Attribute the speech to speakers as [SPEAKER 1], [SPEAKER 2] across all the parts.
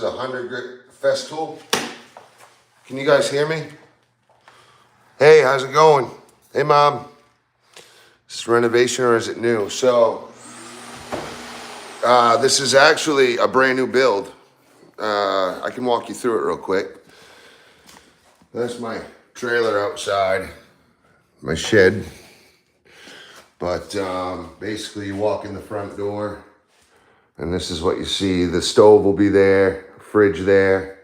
[SPEAKER 1] is a 100 grit Festool. Can you guys hear me? Hey, how's it going? Hey, Mom. Is this renovation or is it new? So, this is actually a brand new build. I can walk you through it real quick. That's my trailer outside, my shed. But basically you walk in the front door and this is what you see. The stove will be there, fridge there.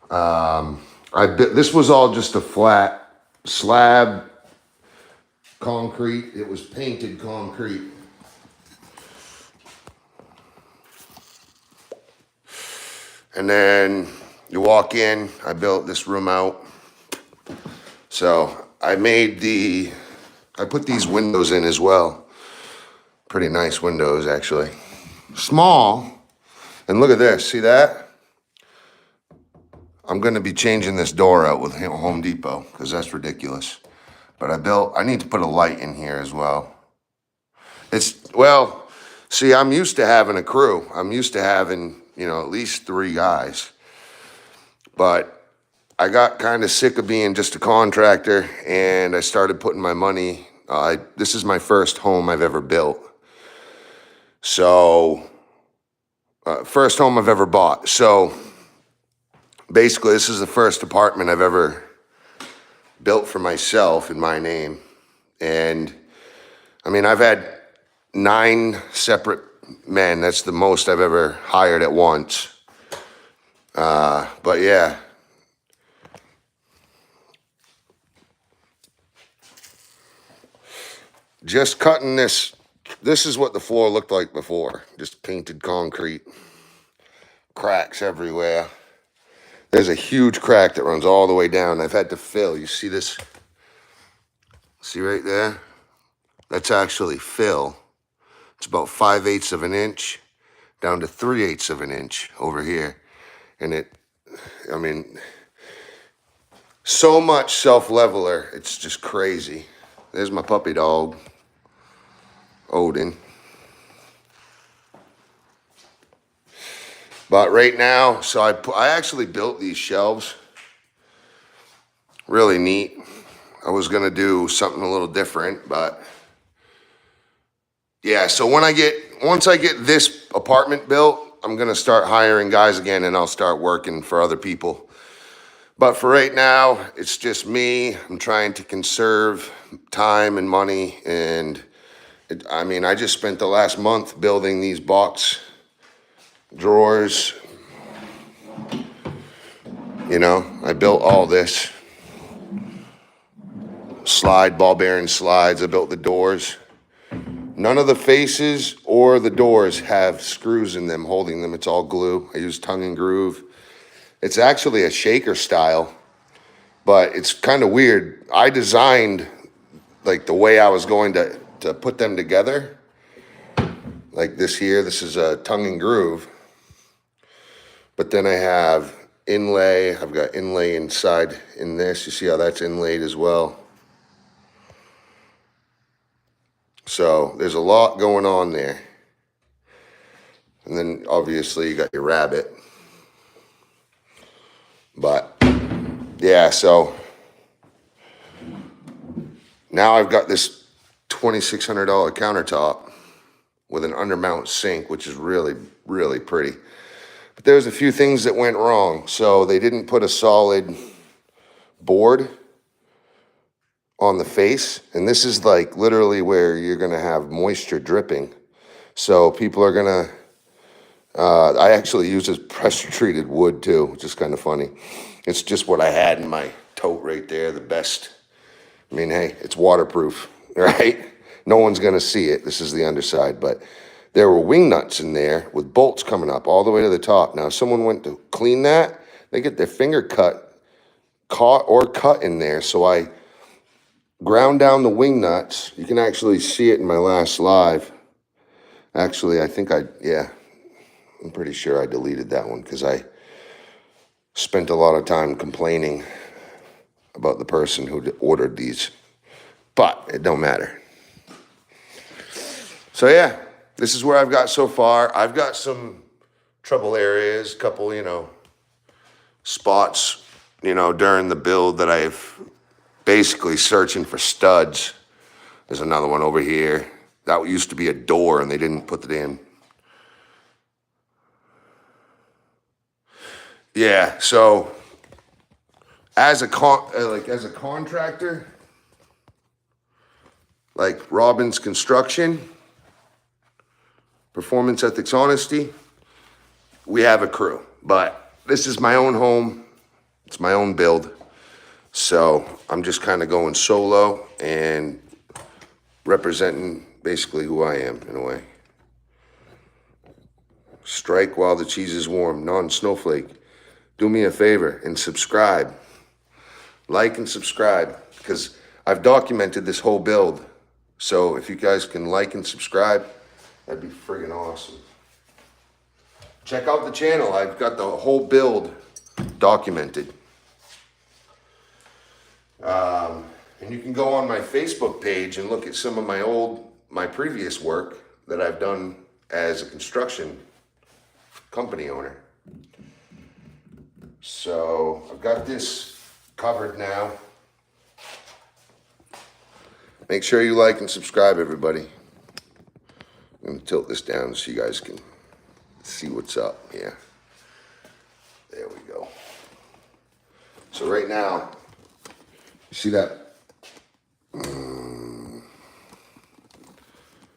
[SPEAKER 1] This was all just a flat slab concrete. It was painted concrete. And then you walk in, I built this room out. So I put these windows in as well. Pretty nice windows, actually. Small. And look at this, see that? I'm gonna be changing this door out with Home Depot because that's ridiculous. But I need to put a light in here as well. See, I'm used to having a crew. I'm used to having, at least 3 guys. But I got kind of sick of being just a contractor and I started putting my money, this is my first home I've ever built. So, first home I've ever bought. So, basically this is the first apartment I've ever built for myself in my name. And, I've had 9 separate men. That's the most I've ever hired at once. But yeah. Just cutting this is what the floor looked like before. Just painted concrete. Cracks everywhere. There's a huge crack that runs all the way down. I've had to fill. You see this? See right there? That's actually fill. It's about 5/8 of an inch down to 3/8 of an inch over here. And so much self-leveler. It's just crazy. There's my puppy dog. Odin. But right now, so I actually built these shelves. Really neat. I was gonna do something a little different, but yeah, so once I get this apartment built, I'm gonna start hiring guys again and I'll start working for other people. But for right now, it's just me. I'm trying to conserve time and money and I just spent the last month building these box drawers. I built all this. Ball bearing slides. I built the doors. None of the faces or the doors have screws in them holding them. It's all glue. I use tongue and groove. It's actually a shaker style, but it's kind of weird. I designed the way I was going to put them together. Like this here, this is a tongue and groove. But then I have inlay. I've got inlay inside in this. You see how that's inlaid as well. So there's a lot going on there. And then obviously you got your rabbit. But yeah, so now I've got this $2,600 countertop with an undermount sink, which is really, really pretty. But there's a few things that went wrong. So they didn't put a solid board on the face. And this is literally where you're gonna have moisture dripping. So people are gonna, I actually use this pressure treated wood too, which is kind of funny. It's just what I had in my tote right there, the best. Hey, it's waterproof, right? No one's gonna see it. This is the underside, but there were wing nuts in there with bolts coming up all the way to the top. Now, if someone went to clean that, they get their finger cut in there. So I ground down the wing nuts. You can actually see it in my last live. Actually, I'm pretty sure I deleted that one because I spent a lot of time complaining about the person who ordered these. But it don't matter. So yeah, this is where I've got so far. I've got some trouble areas, couple, spots, during the build that I've basically searching for studs. There's another one over here. That used to be a door and they didn't put it in. Yeah, so as a contractor, like Robbins Construction, Performance Ethics Honesty, we have a crew. But this is my own home. It's my own build. So I'm just kind of going solo and representing basically who I am in a way. Strike while the cheese is warm, non-snowflake. Do me a favor and subscribe. Like and subscribe, because I've documented this whole build. So if you guys can like and subscribe, that'd be friggin' awesome. Check out the channel. I've got the whole build documented. And you can go on my Facebook page and look at some of my previous work that I've done as a construction company owner. So I've got this covered now. Make sure you like and subscribe, everybody. I'm gonna tilt this down so you guys can see what's up. Yeah, there we go. So right now, you see that?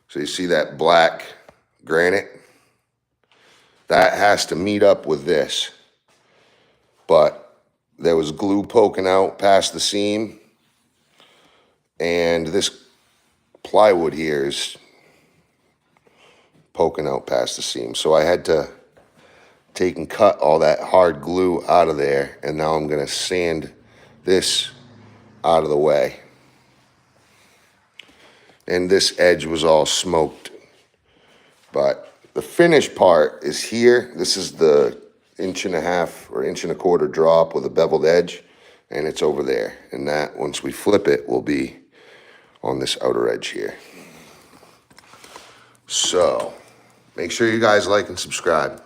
[SPEAKER 1] So you see that black granite? That has to meet up with this. But there was glue poking out past the seam. And this plywood here is poking out past the seam. So I had to take and cut all that hard glue out of there. And now I'm gonna sand this out of the way. And this edge was all smoked. But the finished part is here. This is the 1.5 or 1.25 drop with a beveled edge, and it's over there. And that, once we flip it, will be on this outer edge here. So make sure you guys like and subscribe.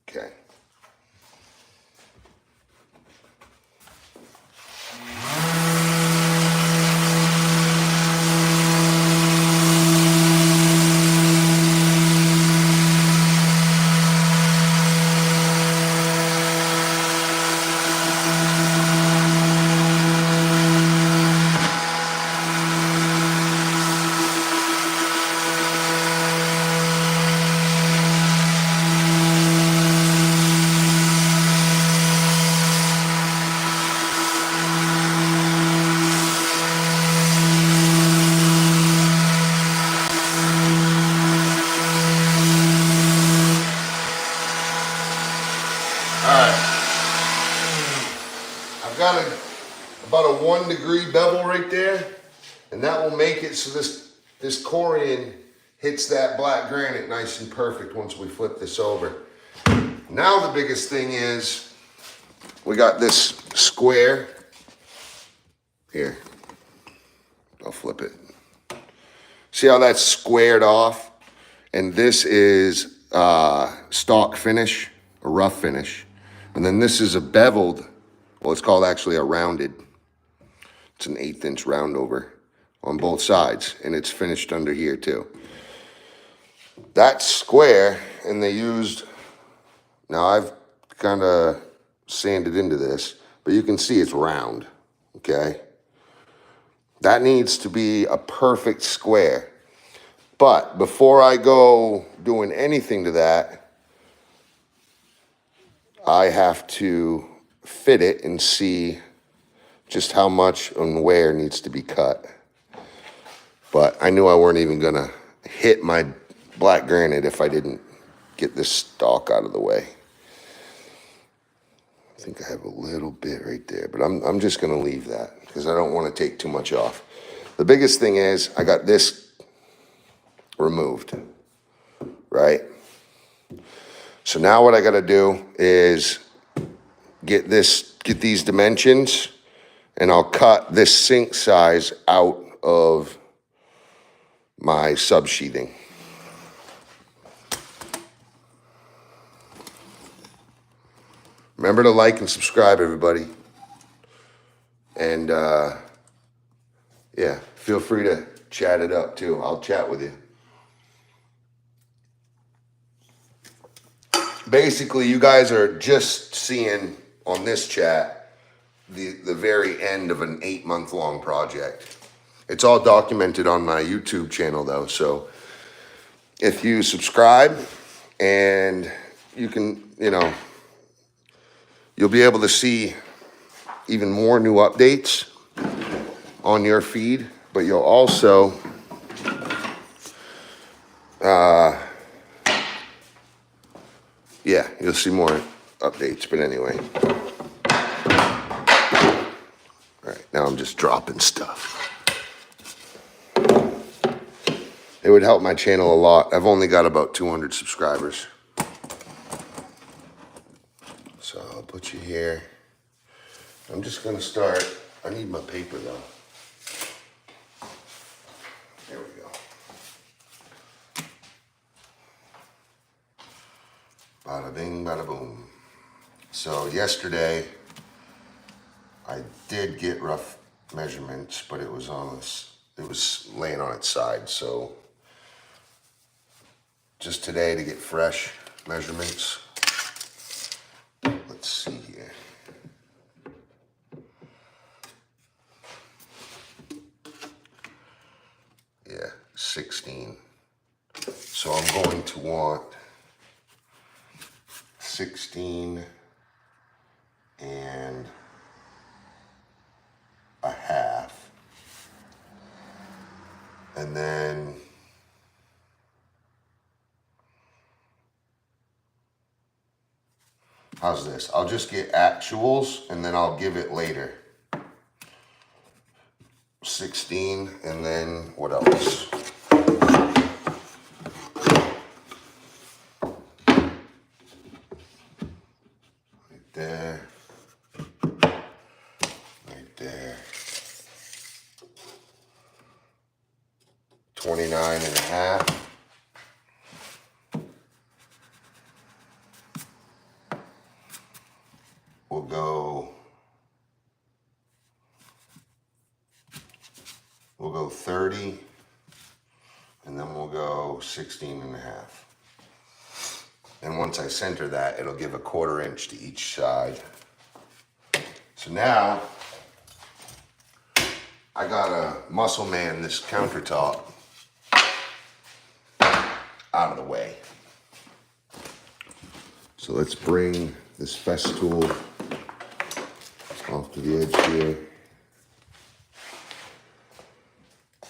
[SPEAKER 1] Okay. Got about a 1 degree bevel right there, and that will make it so this corian hits that black granite nice and perfect once we flip this over. Now the biggest thing is we got this square here. I'll flip it. See how that's squared off? And this is stock finish, a rough finish. And then this is a beveled, well, it's called actually a rounded. It's an 1/8 inch round over on both sides, and it's finished under here too. That's square, and they used, now I've kind of sanded into this, but you can see it's round, okay? That needs to be a perfect square. But before I go doing anything to that, I have to fit it and see just how much and where needs to be cut. But I knew I weren't even gonna hit my black granite if I didn't get this stalk out of the way. I think I have a little bit right there, but I'm just gonna leave that because I don't want to take too much off. The biggest thing is I got this removed, right? So now what I gotta do is get get these dimensions, and I'll cut this sink size out of my subsheathing. Remember to like and subscribe, everybody. And yeah, feel free to chat it up too. I'll chat with you. Basically, you guys are just seeing on this chat the very end of an 8-month-long project. It's all documented on my YouTube channel though, so if you subscribe, and you can, you'll be able to see even more new updates on your feed, but you'll also yeah, you'll see more updates. But anyway, all right, now I'm just dropping stuff. It would help my channel a lot. I've only got about 200 subscribers. So I'll put you here. I'm just gonna start. I need my paper though. There we go. Bada bing, bada boom. So yesterday, I did get rough measurements, but it was laying on its side. So just today to get fresh measurements. Let's see here. Yeah, 16. So I'm going to want 16 and a half. And then how's this? I'll just get actuals and then I'll give it later. 16, and then what else? Right there. Right there. 29 and a half. We'll go 30, and then we'll go 16 and a half. And once I center that, it'll give a 1/4 inch to each side. So now, I gotta muscle man this countertop out of the way. So let's bring this Festool off to the edge here.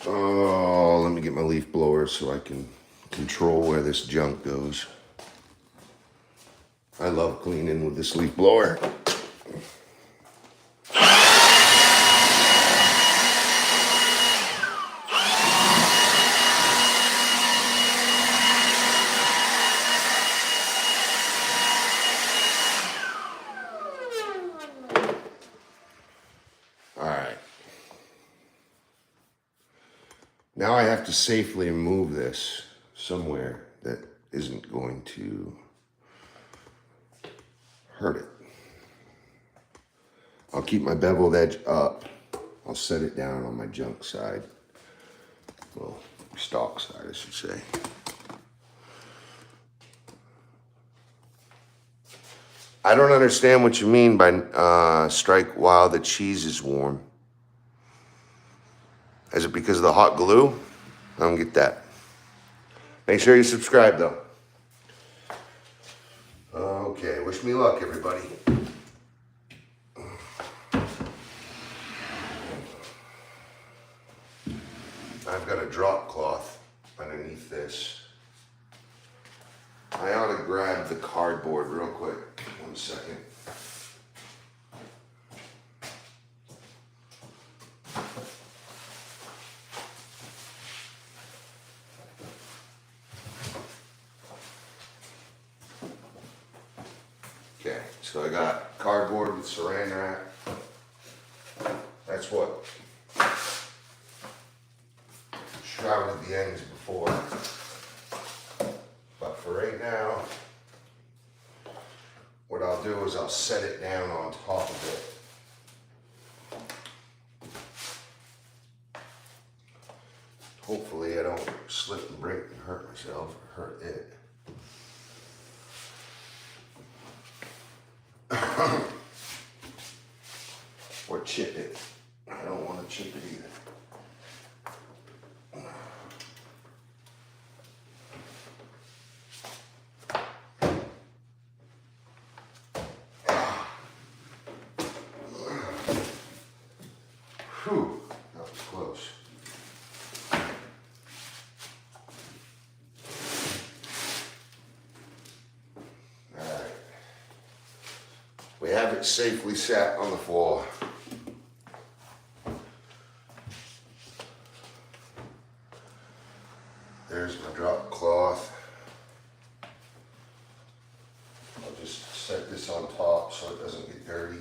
[SPEAKER 1] Oh, let me get my leaf blower so I can control where this junk goes. I love cleaning with this leaf blower. All right. Now I have to safely move this somewhere that isn't going to hurt it. I'll keep my beveled edge up. I'll set it down on my junk side. Well, stock side, I should say. I don't understand what you mean by strike while the cheese is warm. Is it because of the hot glue? I don't get that. Make sure you subscribe though. Okay, wish me luck, everybody. I've got a drop cloth underneath this. I ought to grab the cardboard real quick. 1 second. Okay, so I got cardboard with saran wrap. That's what shrouded the ends before. But for right now, what I'll do is I'll set it down on top of it. Hopefully I don't slip and break and hurt myself or hurt it. Or chip it. I don't want to chip it either. Whew, that was close. Alright. We have it safely sat on the floor. There's my drop cloth. I'll just set this on top so it doesn't get dirty.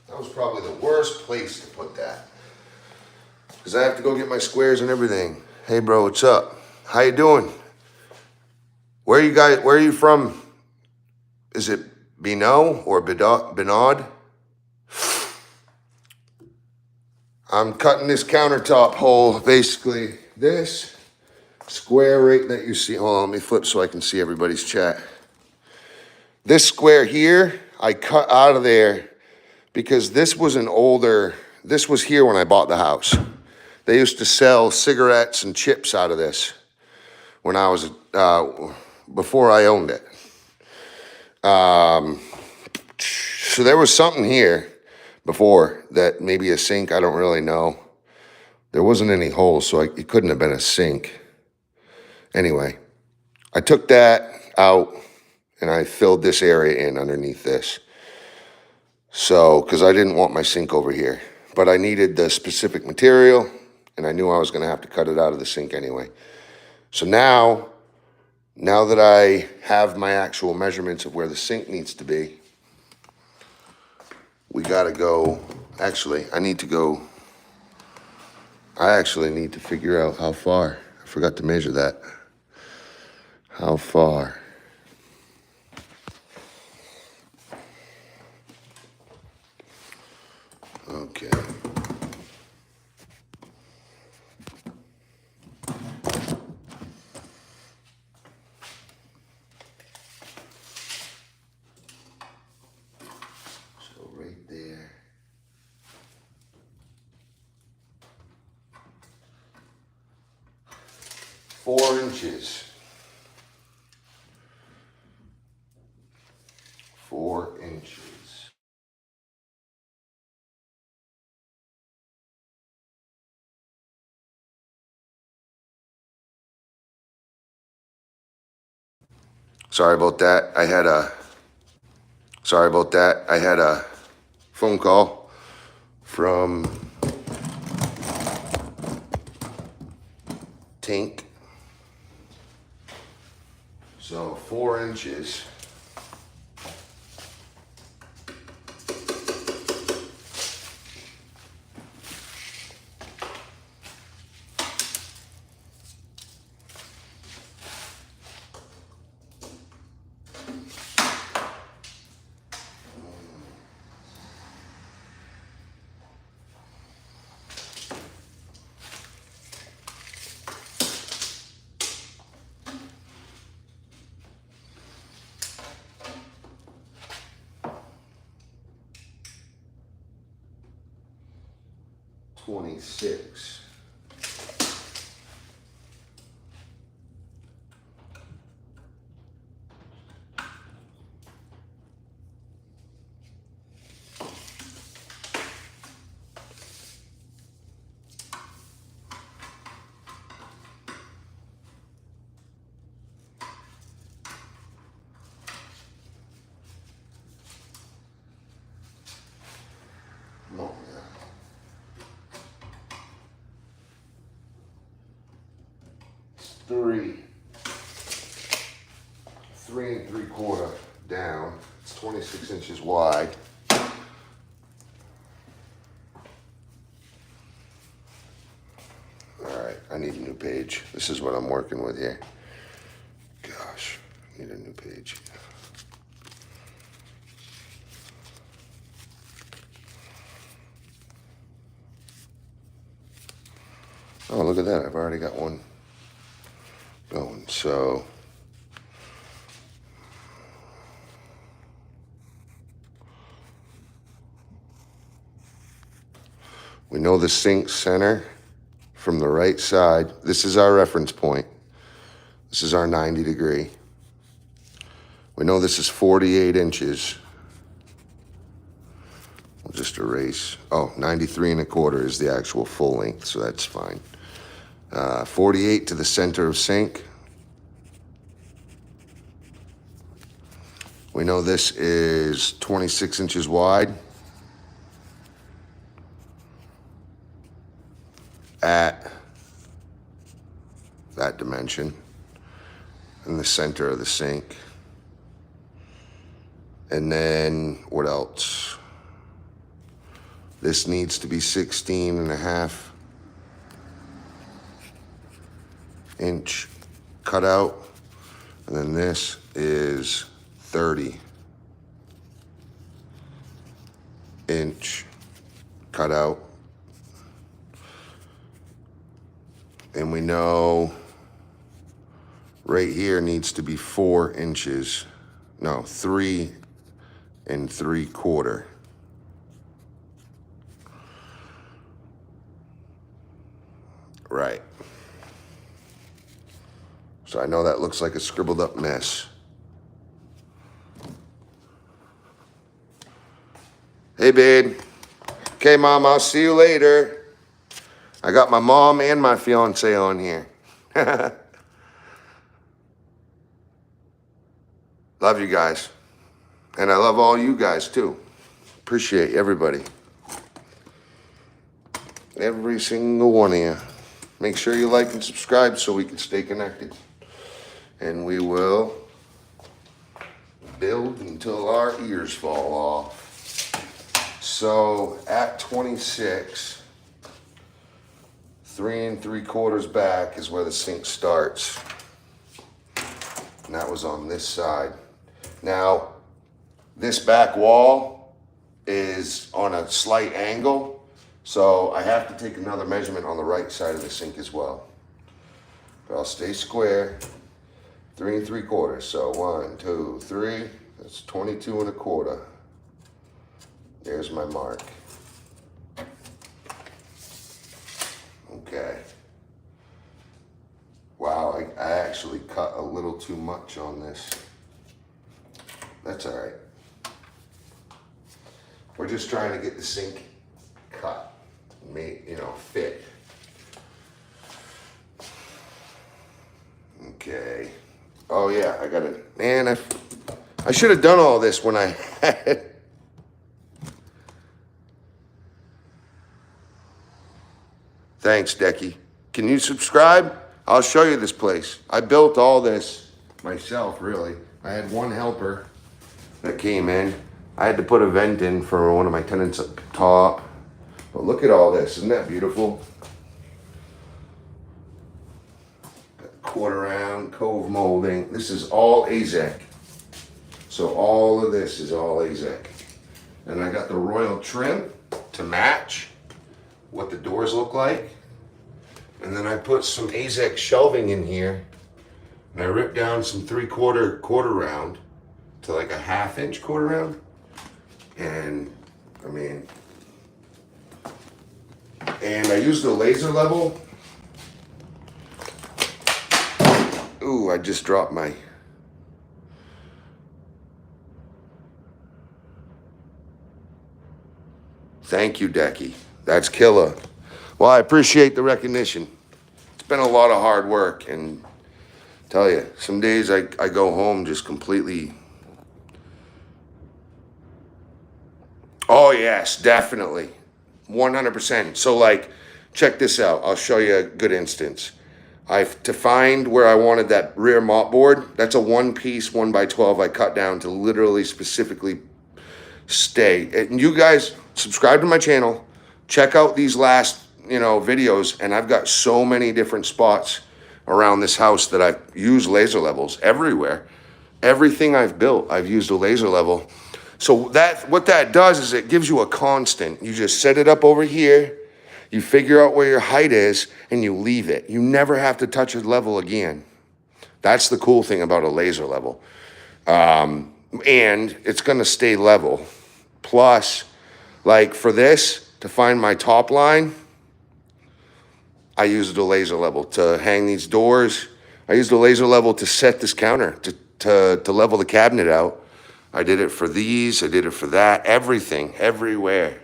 [SPEAKER 1] That was probably the worst place to put that, because I have to go get my squares and everything. Hey bro, what's up? How you doing? Where are you from? Is it Binot or Binod? I'm cutting this countertop hole, basically this square right that you see. Hold on, let me flip so I can see everybody's chat. This square here, I cut out of there because this was this was here when I bought the house. They used to sell cigarettes and chips out of this when I was, before I owned it. So there was something here before that, maybe a sink, I don't really know. There wasn't any holes, so it couldn't have been a sink. Anyway, I took that out and I filled this area in underneath this. So, because I didn't want my sink over here, but I needed the specific material and I knew I was going to have to cut it out of the sink anyway. So now that I have my actual measurements of where the sink needs to be, we got to go. Actually, I actually need to figure out how far. I forgot to measure that. How far? Okay. So right there. 4 inches. 4 inches. Sorry about that. I had a phone call from Tink. So 4 inches. $26. No, yeah. 3. 3 3/4 down. It's 26 inches wide. All right, I need a new page. This is what I'm working with here. Gosh, I need a new page. Oh, look at that. I've already got one going. So we know the sink center from the right side. This is our reference point. This is our 90 degree. We know this is 48 inches. We'll just erase. Oh, 93 1/4 is the actual full length, so that's fine. 48 to the center of sink. We know this is 26 inches wide at that dimension in the center of the sink. And then what else? This needs to be 16.5 inch cutout. And then this is 30 inch cutout. And we know right here needs to be 4 inches. No, 3 3/4. Right. So I know that looks like a scribbled up mess. Hey, babe. Okay, Mom, I'll see you later. I got my mom and my fiance on here. Love you guys. And I love all you guys too. Appreciate everybody. Every single one of you. Make sure you like and subscribe so we can stay connected. And we will build until our ears fall off. So at 26, 3 3/4 back is where the sink starts. And that was on this side. Now, this back wall is on a slight angle, so I have to take another measurement on the right side of the sink as well. But I'll stay square, 3 3/4. So 1, 2, 3, that's 22 1/4. There's my mark. Okay. Wow, I actually cut a little too much on this. That's all right. We're just trying to get the sink cut, made, fit. Okay. Oh yeah, I got it. Man, I should have done all this when I had. Thanks, Decky. Can you subscribe? I'll show you this place. I built all this myself, really. I had one helper that came in. I had to put a vent in for one of my tenants up top. But look at all this. Isn't that beautiful? Quarter round cove molding. This is all AZEK. So all of this is all AZEK. And I got the royal trim to match what the doors look like. And then I put some AZEK shelving in here. And I ripped down some 3/4 quarter round to like a 1/2 inch quarter round. And I used the laser level. Ooh, I just dropped my. Thank you, Decky. That's killer. Well, I appreciate the recognition. It's been a lot of hard work, and tell you, some days I go home just completely. Oh yes, definitely, 100%. So like, check this out. I'll show you a good instance. To find where I wanted that rear mop board, that's a one piece 1x12 I cut down to literally specifically stay. And you guys subscribe to my channel, check out these last, videos, and I've got so many different spots around this house that I've used laser levels everywhere. Everything I've built, I've used a laser level. So what that does is it gives you a constant. You just set it up over here, you figure out where your height is, and you leave it. You never have to touch a level again. That's the cool thing about a laser level. And it's gonna stay level. Plus, like for this, to find my top line, I used a laser level. To hang these doors, I used a laser level to set this counter, to level the cabinet out. I did it for these, I did it for that, everything, everywhere.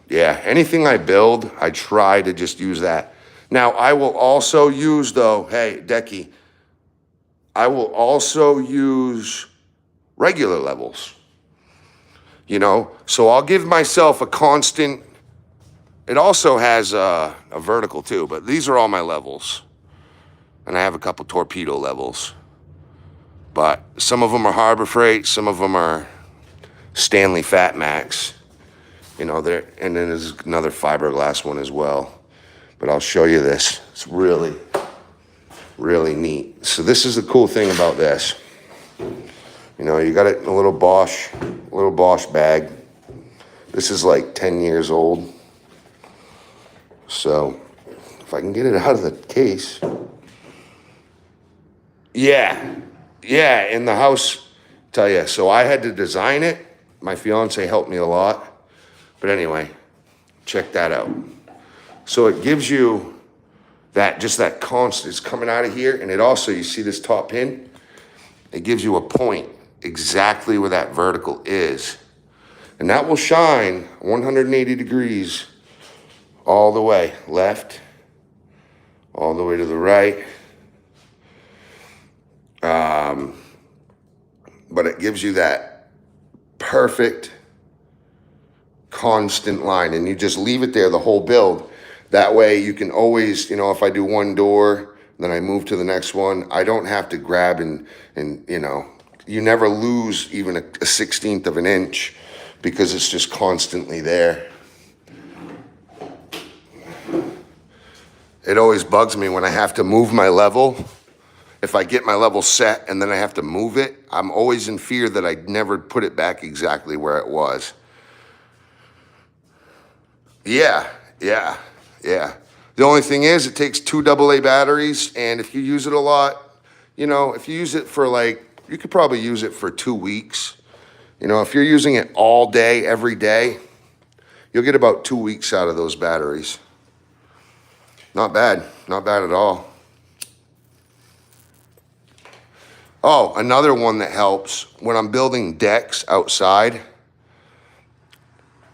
[SPEAKER 1] Yeah, anything I build, I try to just use that. Now, I will also use, though, hey, Decky, I will also use regular levels, So I'll give myself a constant. It also has a vertical, too, but these are all my levels. And I have a couple torpedo levels. But some of them are Harbor Freight, some of them are Stanley Fat Max. There, and then there's another fiberglass one as well. But I'll show you this. It's really, really neat. So this is the cool thing about this. You got it in a little Bosch bag. This is like 10 years old. So if I can get it out of the case. Yeah, in the house, tell you. So I had to design it. My fiance helped me a lot. But anyway, check that out. So it gives you just that constant. It's coming out of here. And it also, you see this top pin? It gives you a point exactly where that vertical is. And that will shine 180 degrees all the way left, all the way to the right. But it gives you that perfect constant line, and you just leave it there the whole build. That way you can always, if I do one door, then I move to the next one, I don't have to grab and you never lose even a 1/16 of an inch because it's just constantly there. It always bugs me when I have to move my level. If I get my level set and then I have to move it, I'm always in fear that I never put it back exactly where it was. Yeah. The only thing is it takes 2 AA batteries, and if you use it a lot, if you use it for you could probably use it for 2 weeks. If you're using it all day, every day, you'll get about 2 weeks out of those batteries. Not bad at all. Oh, another one that helps when I'm building decks outside,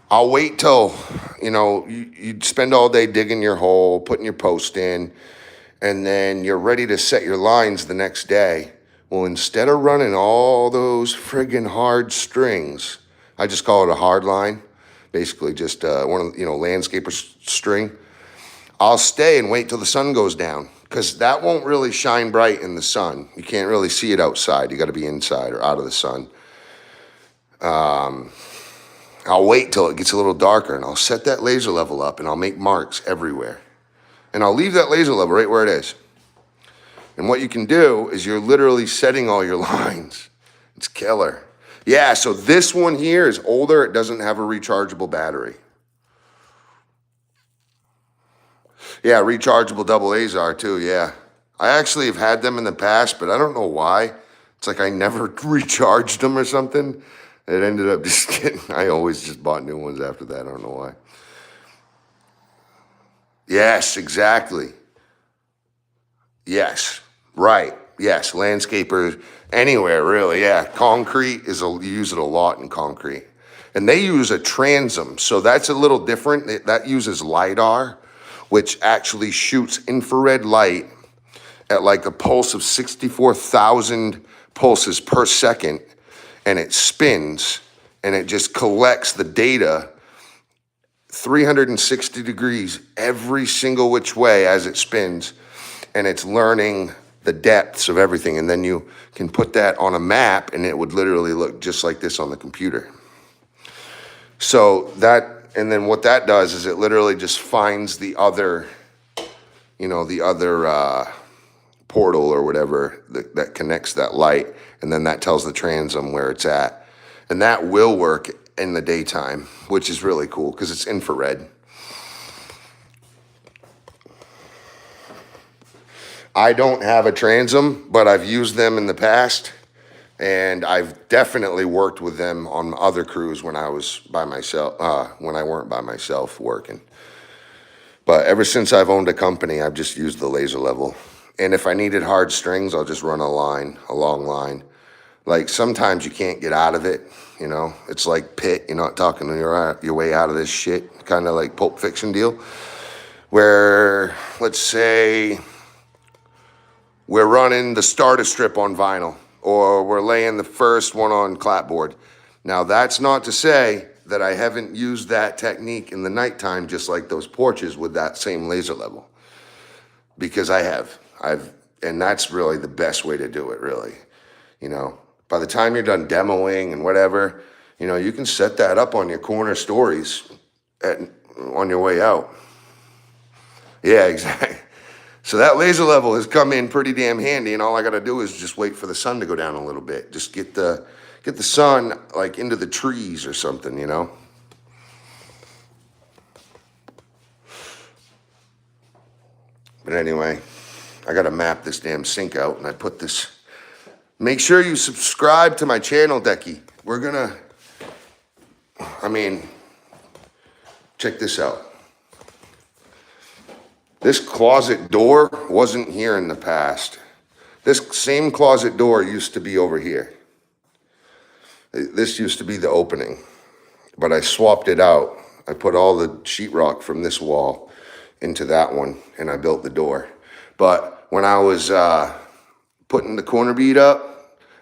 [SPEAKER 1] I'll wait till, you spend all day digging your hole, putting your post in, and then you're ready to set your lines the next day. Well, instead of running all those friggin' hard strings, I just call it a hard line, basically just one of landscaper string. I'll stay and wait till the sun goes down, because that won't really shine bright in the sun. You can't really see it outside. You got to be inside or out of the sun. I'll wait till it gets a little darker, and I'll set that laser level up, and I'll make marks everywhere. And I'll leave that laser level right where it is. And what you can do is you're literally setting all your lines. It's killer. Yeah, so this one here is older. It doesn't have a rechargeable battery. Yeah, rechargeable AA's are too, yeah. I actually have had them in the past, but I don't know why. It's like I never recharged them or something. It ended up just I always just bought new ones after that. I don't know why. Yes, exactly. Yes, right. Yes, landscapers, anywhere really, yeah. Concrete, you use it a lot in concrete. And they use a transom, so that's a little different. That uses LiDAR, which actually shoots infrared light at like a pulse of 64,000 pulses per second, and it spins, and it just collects the data 360 degrees every single which way as it spins, and it's learning the depths of everything. And then you can put that on a map and it would literally look just like this on the computer. So that, and then what that does is it literally just finds the other, the other portal or whatever that connects that light, and then that tells the transom where it's at. And that will work in the daytime, which is really cool because it's infrared. I don't have a transom, but I've used them in the past, and I've definitely worked with them on other crews when I was by myself, when I weren't by myself working. But ever since I've owned a company, I've just used the laser level. And if I needed hard strings, I'll just run a long line. Like sometimes you can't get out of it, it's like Pitt, you're not talking your way out of this shit, kind of like Pulp Fiction deal, where let's say we're running the starter strip on vinyl, or we're laying the first one on clapboard. Now that's not to say that I haven't used that technique in the nighttime, just like those porches with that same laser level, because I have. And that's really the best way to do it, really. By the time you're done demoing and whatever, you can set that up on your corner stories on your way out. Yeah, exactly. So that laser level has come in pretty damn handy, and all I got to do is just wait for the sun to go down a little bit. Just get the sun like into the trees or something, But anyway, I got to map this damn sink out, and I put this. Make sure you subscribe to my channel, Decky. Check this out. This closet door wasn't here in the past. This same closet door used to be over here. This used to be the opening, but I swapped it out. I put all the sheetrock from this wall into that one, and I built the door. But when I was putting the corner bead up,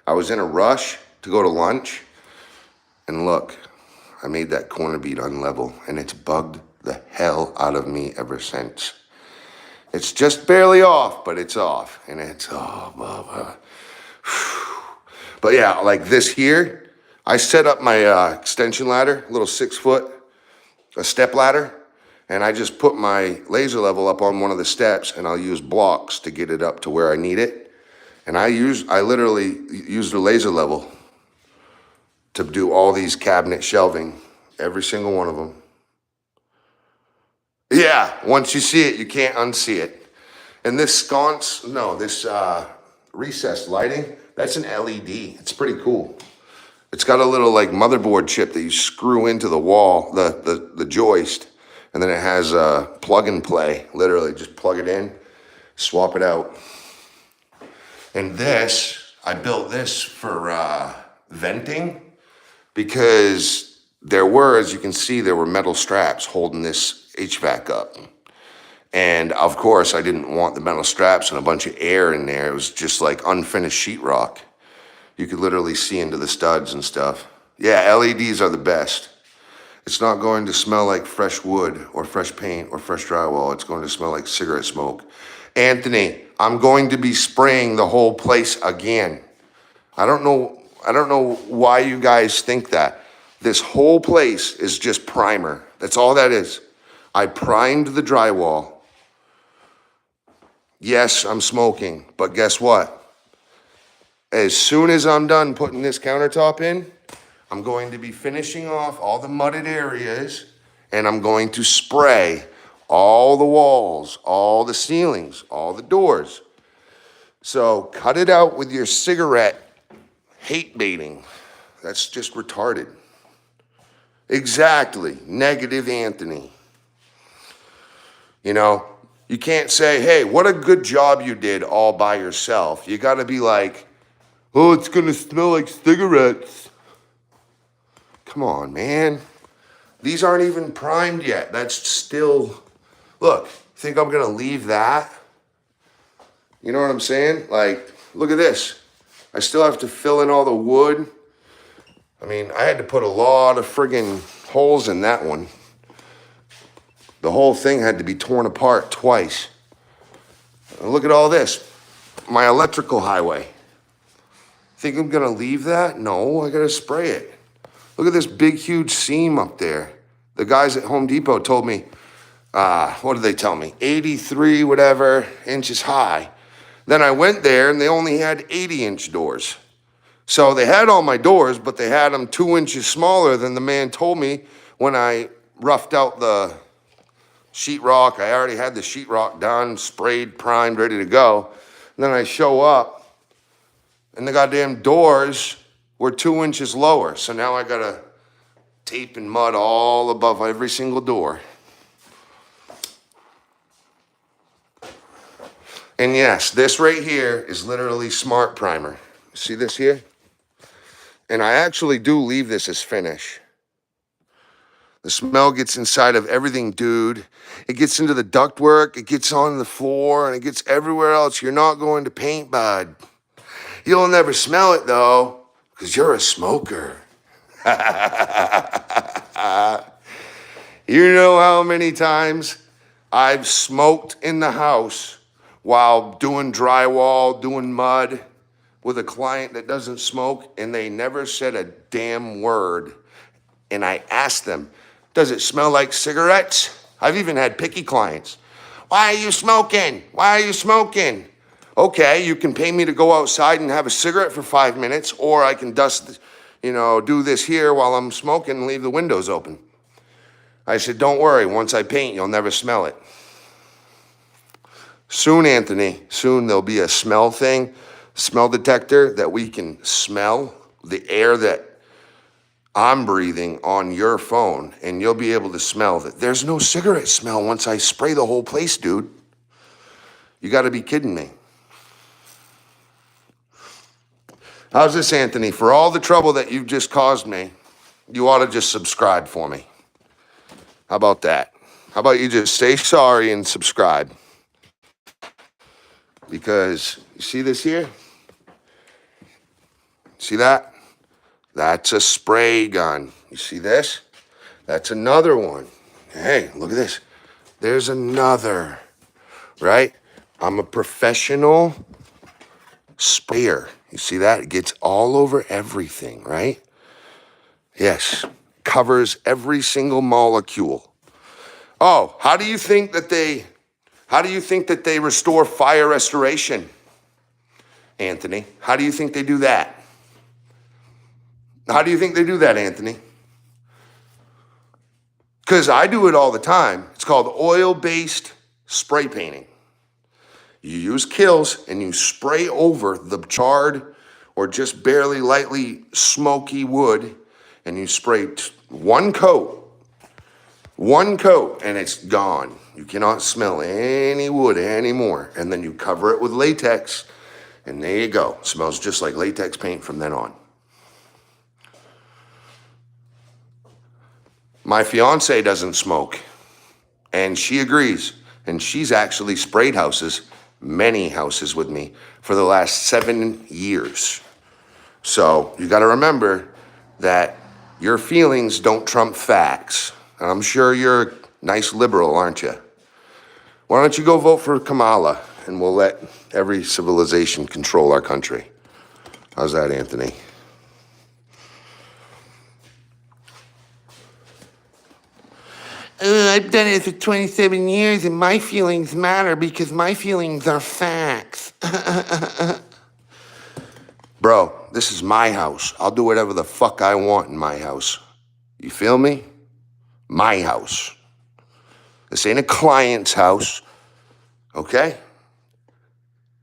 [SPEAKER 1] I was in a rush to go to lunch, and look, I made that corner bead unlevel, and it's bugged the hell out of me ever since. It's just barely off, but it's off, and it's But yeah, like this here, I set up my extension ladder, little 6 foot, a step ladder, and I just put my laser level up on one of the steps, and I'll use blocks to get it up to where I need it. And I literally use the laser level to do all these cabinet shelving, every single one of them. Yeah, once you see it, you can't unsee it. And this recessed lighting, that's an LED. It's pretty cool. It's got a little like motherboard chip that you screw into the wall, the joist, and then it has a plug and play. Literally, just plug it in, swap it out. And this, I built this for venting, because as you can see, there were metal straps holding this HVAC up. And of course, I didn't want the metal straps and a bunch of air in there. It was just like unfinished sheetrock. You could literally see into the studs and stuff. Yeah, LEDs are the best. It's not going to smell like fresh wood or fresh paint or fresh drywall. It's going to smell like cigarette smoke. Anthony, I'm going to be spraying the whole place again. I don't know why you guys think that. This whole place is just primer. That's all that is. I primed the drywall. Yes, I'm smoking, but guess what? As soon as I'm done putting this countertop in, I'm going to be finishing off all the mudded areas, and I'm going to spray all the walls, all the ceilings, all the doors. So cut it out with your cigarette hate baiting. That's just retarded. Exactly. Negative Anthony. You can't say, hey, what a good job you did all by yourself. You got to be like, oh, it's going to smell like cigarettes. Come on, man. These aren't even primed yet. That's still, look, think I'm going to leave that? You know what I'm saying? Like, look at this. I still have to fill in all the wood. I mean, I had to put a lot of friggin' holes in that one. The whole thing had to be torn apart twice. And look at all this. My electrical highway. Think I'm gonna leave that? No, I gotta spray it. Look at this big, huge seam up there. The guys at Home Depot told me, what did they tell me? 83 whatever inches high. Then I went there and they only had 80-inch doors. So they had all my doors, but they had them 2 inches smaller than the man told me when I roughed out the sheetrock. I already had the sheetrock done, sprayed, primed, ready to go. And then I show up and the goddamn doors were 2 inches lower. So now I gotta tape and mud all above every single door. And yes, this right here is literally smart primer. See this here? And I actually do leave this as finish. The smell gets inside of everything, dude. It gets into the ductwork, it gets on the floor, and it gets everywhere else. You're not going to paint, bud. You'll never smell it, though, because you're a smoker. You know how many times I've smoked in the house while doing drywall, doing mud with a client that doesn't smoke, and they never said a damn word. And I asked them, does it smell like cigarettes? I've even had picky clients. Why are you smoking? Why are you smoking? Okay, you can pay me to go outside and have a cigarette for 5 minutes, or I can do this here while I'm smoking and leave the windows open. I said, don't worry, once I paint, you'll never smell it. Soon, Anthony, soon there'll be a smell detector that we can smell the air that I'm breathing on your phone, and you'll be able to smell that there's no cigarette smell once I spray the whole place, dude. You gotta be kidding me. How's this, Anthony? For all the trouble that you've just caused me, you ought to just subscribe for me. How about that? How about you just say sorry and subscribe? Because you see this here? See that? That's a spray gun. You see this? That's another one. Hey, look at this. There's another, right? I'm a professional sprayer. You see that? It gets all over everything, right? Yes, covers every single molecule. Oh, how do you think that they restore fire restoration, Anthony? How do you think they do that? How do you think they do that, Anthony? Because I do it all the time. It's called oil-based spray painting. You use Kills and you spray over the charred or just barely lightly smoky wood, and you spray one coat, and it's gone. You cannot smell any wood anymore. And then you cover it with latex, and there you go. It smells just like latex paint from then on. My fiance doesn't smoke, and she agrees. And she's actually sprayed many houses with me for the last 7 years. So you got to remember that your feelings don't trump facts. And I'm sure you're a nice liberal, aren't you? Why don't you go vote for Kamala, and we'll let every civilization control our country. How's that, Anthony? I've done it for 27 years, and my feelings matter because my feelings are facts. Bro, this is my house. I'll do whatever the fuck I want in my house. You feel me? My house. This ain't a client's house, okay?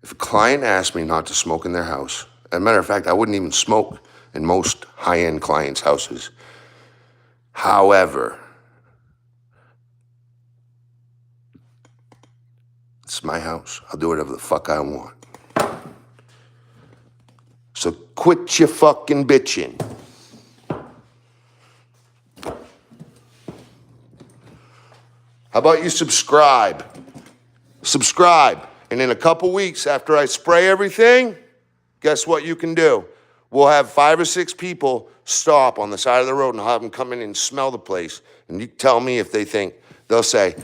[SPEAKER 1] If a client asked me not to smoke in their house, as a matter of fact, I wouldn't even smoke in most high-end clients' houses. However, it's my house. I'll do whatever the fuck I want. So quit your fucking bitching. How about you subscribe? Subscribe. And in a couple weeks after I spray everything, guess what you can do? We'll have 5 or 6 people stop on the side of the road, and I'll have them come in and smell the place. And you tell me if they think They'll say,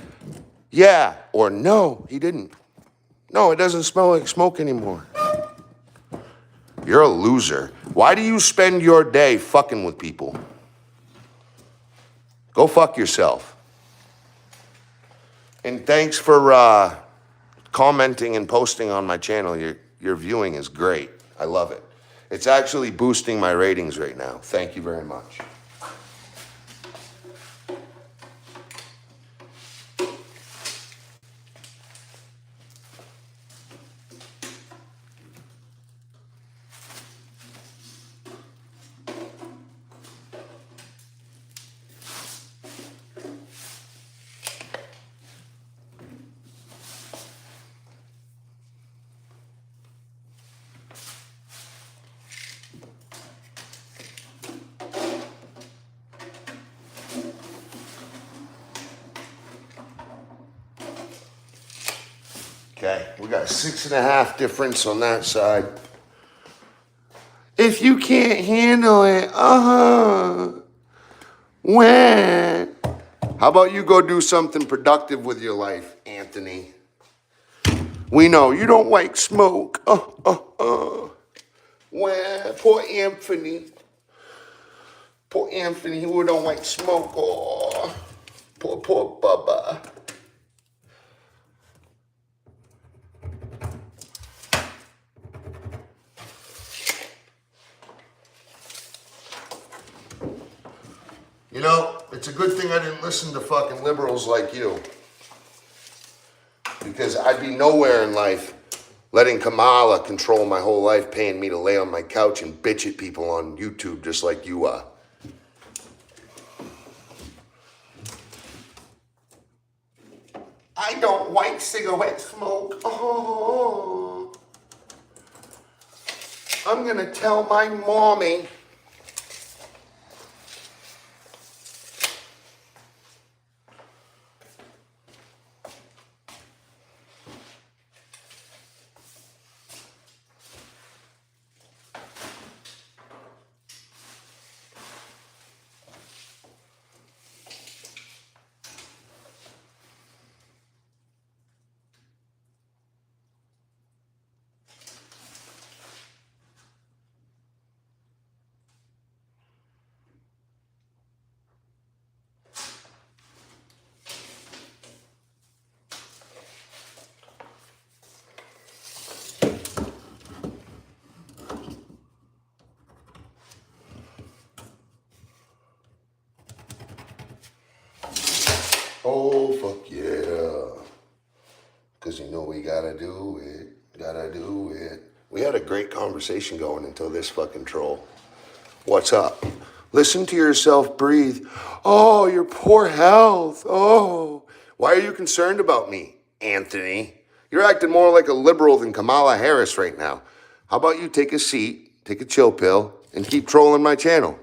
[SPEAKER 1] yeah, or no, he didn't. No, it doesn't smell like smoke anymore. You're a loser. Why do you spend your day fucking with people? Go fuck yourself. And thanks for commenting and posting on my channel. Your viewing is great. I love it. It's actually boosting my ratings right now. Thank you very much. Okay, we got 6.5 difference on that side. If you can't handle it, when? How about you go do something productive with your life, Anthony? We know you don't like smoke. Well, poor Anthony. Poor Anthony who don't like smoke. Oh, poor Bubba. You know, it's a good thing I didn't listen to fucking liberals like you. Because I'd be nowhere in life letting Kamala control my whole life, paying me to lay on my couch and bitch at people on YouTube just like you are. I don't like cigarette smoke. Oh. I'm gonna tell my mommy. Oh, fuck yeah. Because you know we gotta do it. Gotta do it. We had a great conversation going until this fucking troll. What's up? Listen to yourself breathe. Oh, your poor health. Oh. Why are you concerned about me, Anthony? You're acting more like a liberal than Kamala Harris right now. How about you take a seat, take a chill pill, and keep trolling my channel?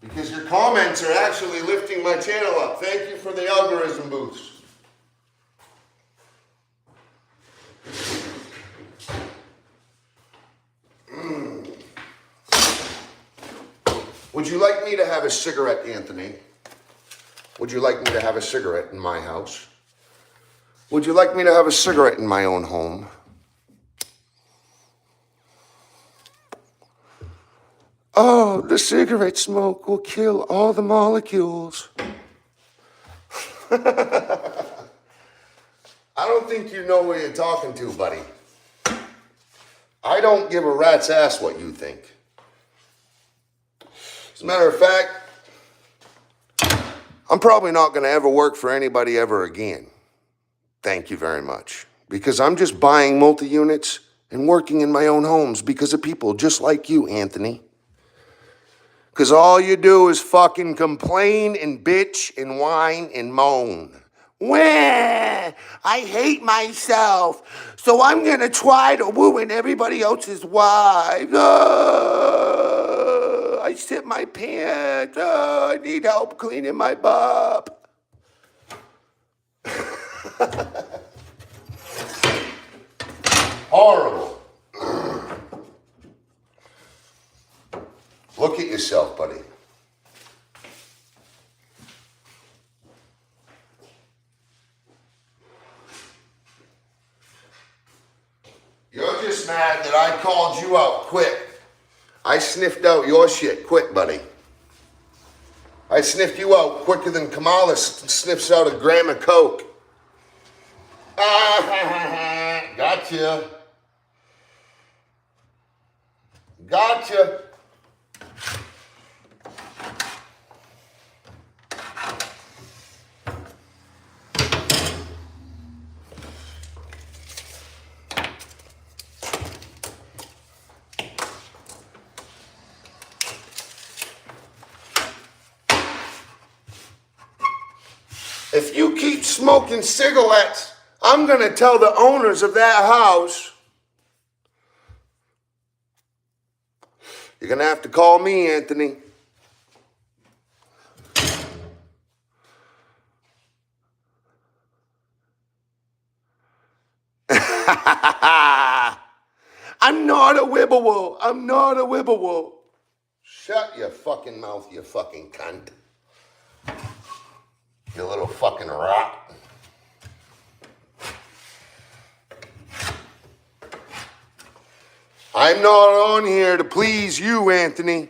[SPEAKER 1] Because your comments are actually lifting my channel up. Thank you for the algorithm boost. Would you like me to have a cigarette, Anthony? Would you like me to have a cigarette in my house? Would you like me to have a cigarette in my own home? Oh, the cigarette smoke will kill all the molecules. I don't think you know who you're talking to, buddy. I don't give a rat's ass what you think. As a matter of fact, I'm probably not going to ever work for anybody ever again. Thank you very much. Because I'm just buying multi-units and working in my own homes because of people just like you, Anthony. Because all you do is fucking complain and bitch and whine and moan. Wah, I hate myself, so I'm going to try to ruin everybody else's wife. I shit my pants. I need help cleaning my butt. Horrible. Look at yourself, buddy. You're just mad that I called you out quick. I sniffed out your shit quick, buddy. I sniffed you out quicker than Kamala sniffs out a gram of coke. Gotcha. Gotcha. If you keep smoking cigarettes, I'm going to tell the owners of that house. You're going to have to call me, Anthony. I'm not a Wibblewoo. I'm not a Wibblewoo. Shut your fucking mouth, you fucking cunt. You little fucking rat. I'm not on here to please you, Anthony.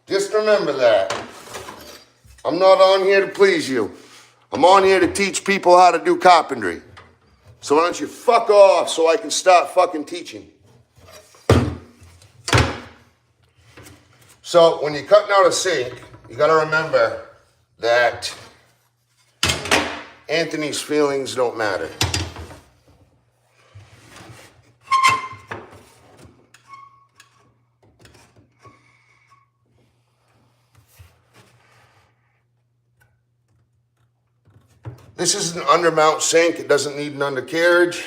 [SPEAKER 1] Just remember that. I'm not on here to please you. I'm on here to teach people how to do carpentry. So why don't you fuck off so I can start fucking teaching? So when you're cutting out a sink, you got to remember that Anthony's feelings don't matter. This is an undermount sink. It doesn't need an undercarriage.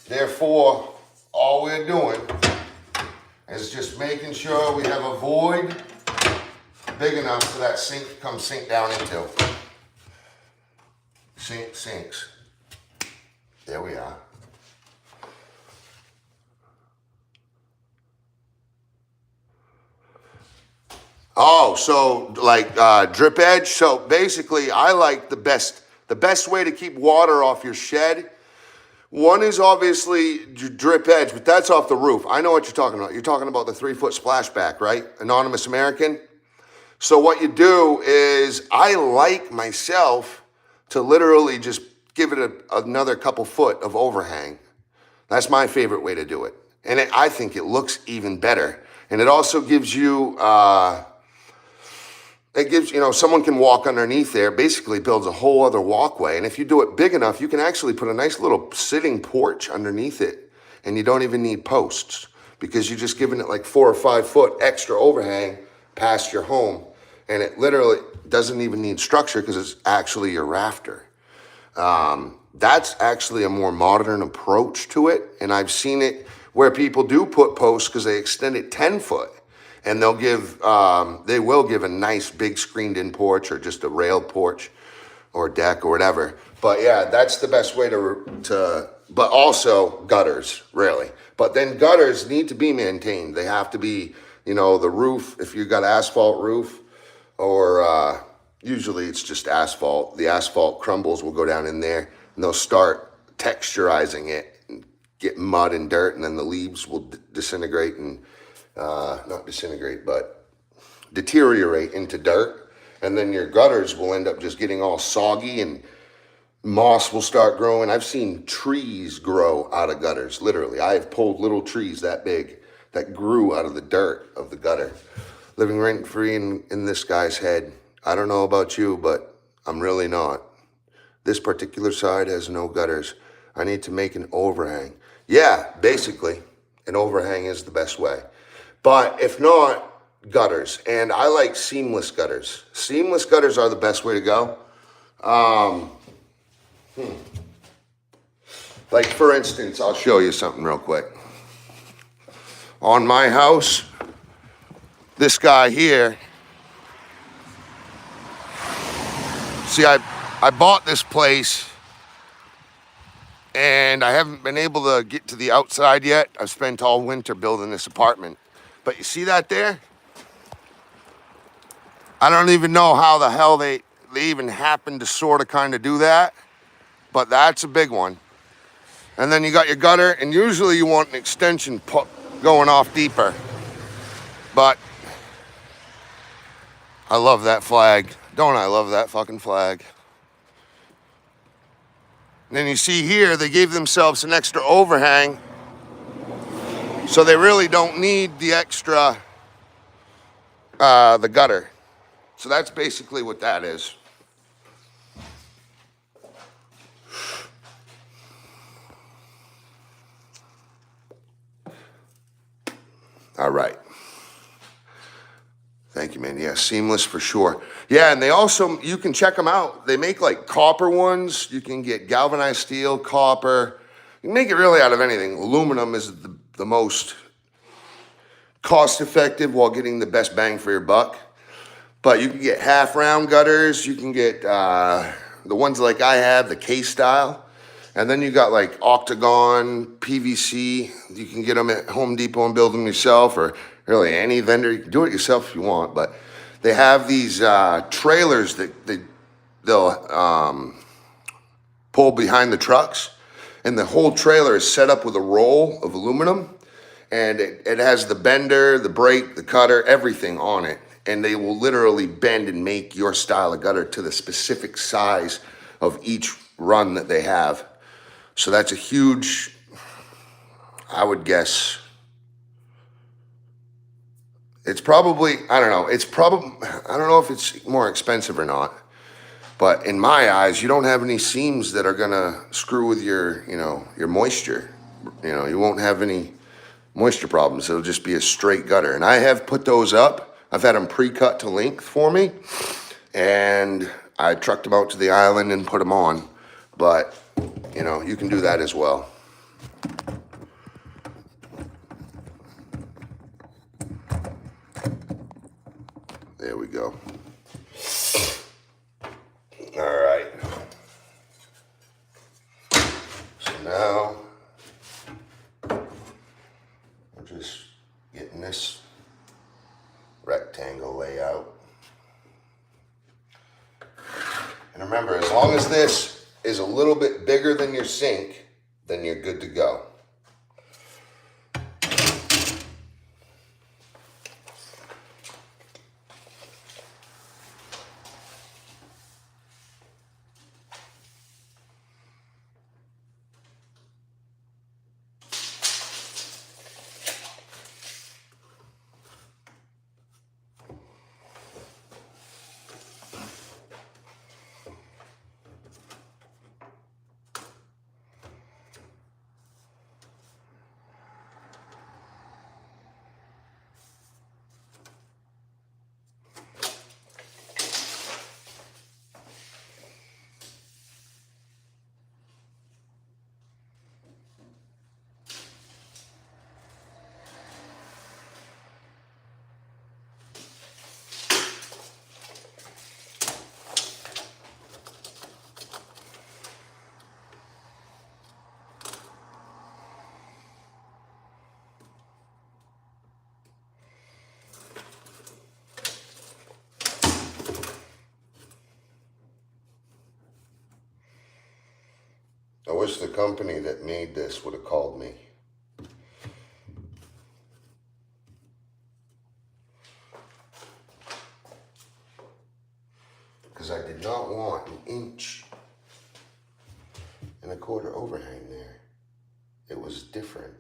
[SPEAKER 1] Therefore, all we're doing is just making sure we have a void big enough for that sink to come sink down into. Sink sinks. There we are. Oh, so like drip edge. So basically, I like the best way to keep water off your shed. One is obviously drip edge, but that's off the roof. I know what you're talking about. You're talking about the 3-foot splashback, right? Anonymous American. So what you do is, I like myself to literally just give it another couple foot of overhang. That's my favorite way to do it. And I think it looks even better. And it also gives you, someone can walk underneath there, basically builds a whole other walkway. And if you do it big enough, you can actually put a nice little sitting porch underneath it. And you don't even need posts because you're just giving it like 4 or 5 foot extra overhang past your home. And it literally doesn't even need structure because it's actually your rafter. That's actually a more modern approach to it. And I've seen it where people do put posts because they extend it 10 foot. And they will give a nice big screened in porch or just a railed porch or deck or whatever. But yeah, that's the best way but also gutters, really. But then gutters need to be maintained. They have to be, the roof, if you got asphalt roof, or usually it's just asphalt. The asphalt crumbles will go down in there and they'll start texturizing it and get mud and dirt, and then the leaves will disintegrate and not disintegrate, but deteriorate into dirt. And then your gutters will end up just getting all soggy and moss will start growing. I've seen trees grow out of gutters, literally. I have pulled little trees that big that grew out of the dirt of the gutter. Living rent-free in this guy's head. I don't know about you, but I'm really not. This particular side has no gutters. I need to make an overhang. Yeah, basically, an overhang is the best way. But if not, gutters. And I like seamless gutters. Seamless gutters are the best way to go. Like, for instance, I'll show you something real quick. On my house, this guy here, see, I bought this place and I haven't been able to get to the outside yet. I've spent all winter building this apartment. But you see that there? I don't even know how the hell they even happened to sort of kind of do that, but that's a big one. And then you got your gutter, and usually you want an extension going off deeper. But I love that flag. Don't I love that fucking flag? And then you see here, they gave themselves an extra overhang, so they really don't need the extra, the gutter. So that's basically what that is. All right. Thank you, man. Yeah, seamless for sure. Yeah, and they also, you can check them out. They make like copper ones. You can get galvanized steel, copper. You can make it really out of anything. Aluminum is the most cost effective while getting the best bang for your buck. But you can get half round gutters. You can get the ones like I have, the K style. And then you got like octagon, PVC. You can get them at Home Depot and build them yourself, or really any vendor. You can do it yourself if you want. But they have these trailers that they'll pull behind the trucks. And the whole trailer is set up with a roll of aluminum. And it has the bender, the brake, the cutter, everything on it. And they will literally bend and make your style of gutter to the specific size of each run that they have. So that's a huge, I would guess, it's probably, I don't know, I don't know if it's more expensive or not. But in my eyes, you don't have any seams that are gonna screw with your, your moisture. You won't have any moisture problems. It'll just be a straight gutter. And I have put those up. I've had them pre-cut to length for me. And I trucked them out to the island and put them on. But, you can do that as well. There we go. All right. So now, we're just getting this rectangle layout. And remember, as long as this is a little bit bigger than your sink, then you're good to go. I wish the company that made this would have called me. Because I did not want 1.25 inch overhang there. It was different.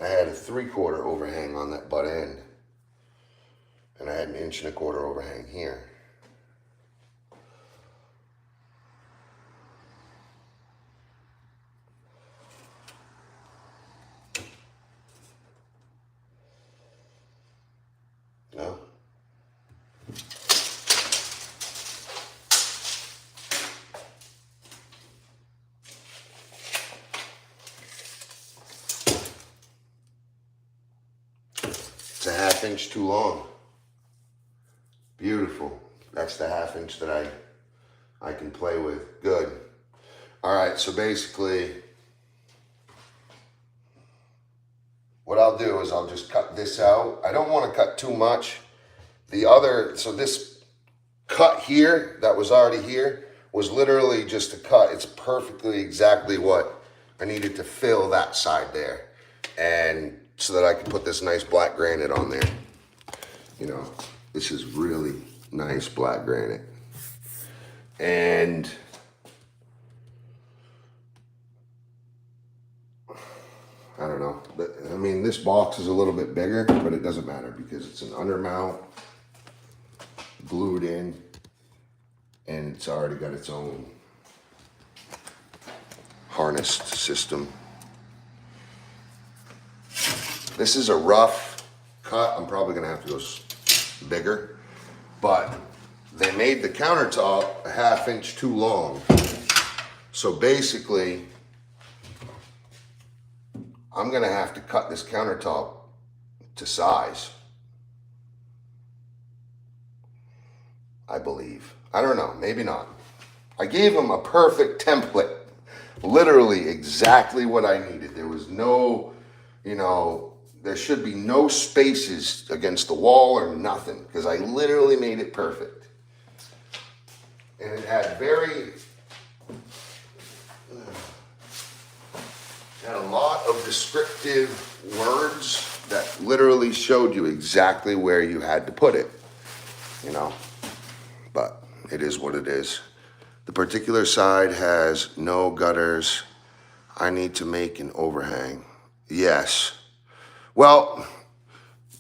[SPEAKER 1] I had a 3/4 overhang on that butt end. And I had 1.25 inch overhang here. No? It's a 1/2 inch too long. Beautiful. That's the 1/2 inch that I can play with. Good. All right, so basically what I'll do is I'll just cut this out. I don't want to cut too much. So this cut here that was already here was literally just a cut. It's perfectly exactly what I needed to fill that side there. And so that I can put this nice black granite on there. You know, this is really nice black granite. And I don't know. I mean, this box is a little bit bigger, but it doesn't matter because it's an undermount, glued in, and it's already got its own harnessed system. This is a rough cut. I'm probably gonna have to go bigger, but they made the countertop a 1/2 inch too long. So basically, I'm gonna have to cut this countertop to size. I believe. I don't know, maybe not. I gave them a perfect template, literally exactly what I needed. There was no, there should be no spaces against the wall or nothing, because I literally made it perfect. And it had a lot of descriptive words that literally showed you exactly where you had to put it, but it is what it is. The particular side has no gutters. I need to make an overhang. Yes. Well,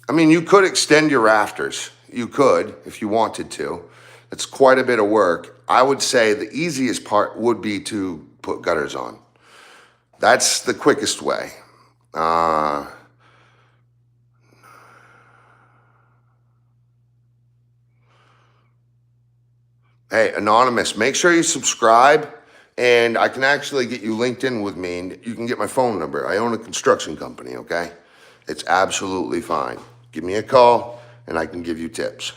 [SPEAKER 1] I mean, you could extend your rafters. You could, if you wanted to. It's quite a bit of work. I would say the easiest part would be to put gutters on. That's the quickest way. Hey, Anonymous, make sure you subscribe, and I can actually get you linked in with me, and you can get my phone number. I own a construction company, okay? It's absolutely fine. Give me a call, and I can give you tips.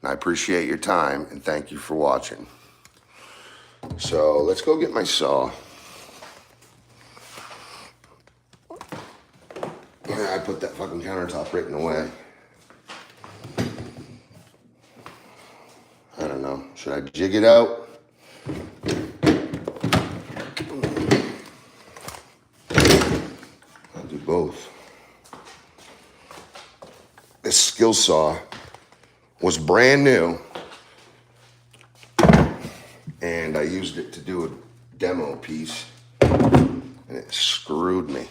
[SPEAKER 1] And I appreciate your time, and thank you for watching. So let's go get my saw. I put that fucking countertop right in the way. I don't know. Should I jig it out? I'll do both. This skill saw was brand new, and I used it to do a demo piece, and it screwed me.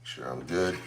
[SPEAKER 1] Sure I'm good.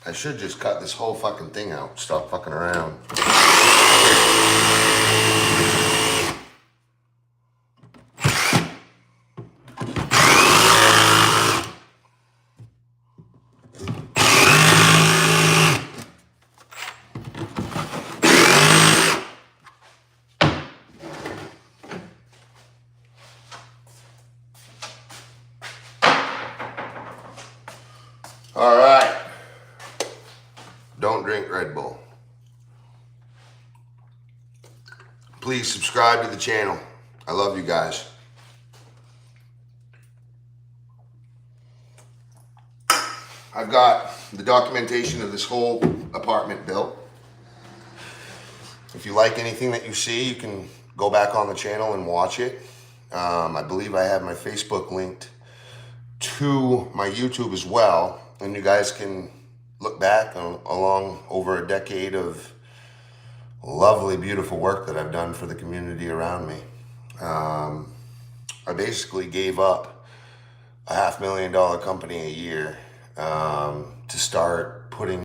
[SPEAKER 1] I should just cut this whole fucking thing out. Stop fucking around. drink Red Bull. Please subscribe to the channel. I love you guys. I've got the documentation of this whole apartment built. If you like anything that you see, you can go back on the channel and watch it. I believe I have my Facebook linked to my YouTube as well, and you guys can look back along over a decade of lovely, beautiful work that I've done for the community around me. I basically gave up a $500,000 company a year to start putting